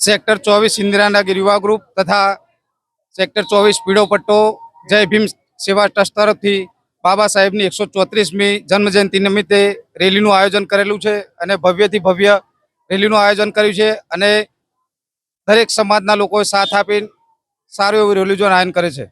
Sector 24 Indiranagar युवा group तथा sector 24 पीड़ो पट्टो जय भीम सेवा ट्रस्ट तरफथी बाबा साहेबनी 134मी जन्मजयंति निमित्ते रेलीનું આયોજન કરેલું છે અને ભવ્યથી ભવ્ય રેલીનું આયોજન કર્યું છે અને દરેક સમાજના લોકોએ સાથ આપીને સારું એવું રેલીનું આયોજન કરે છે।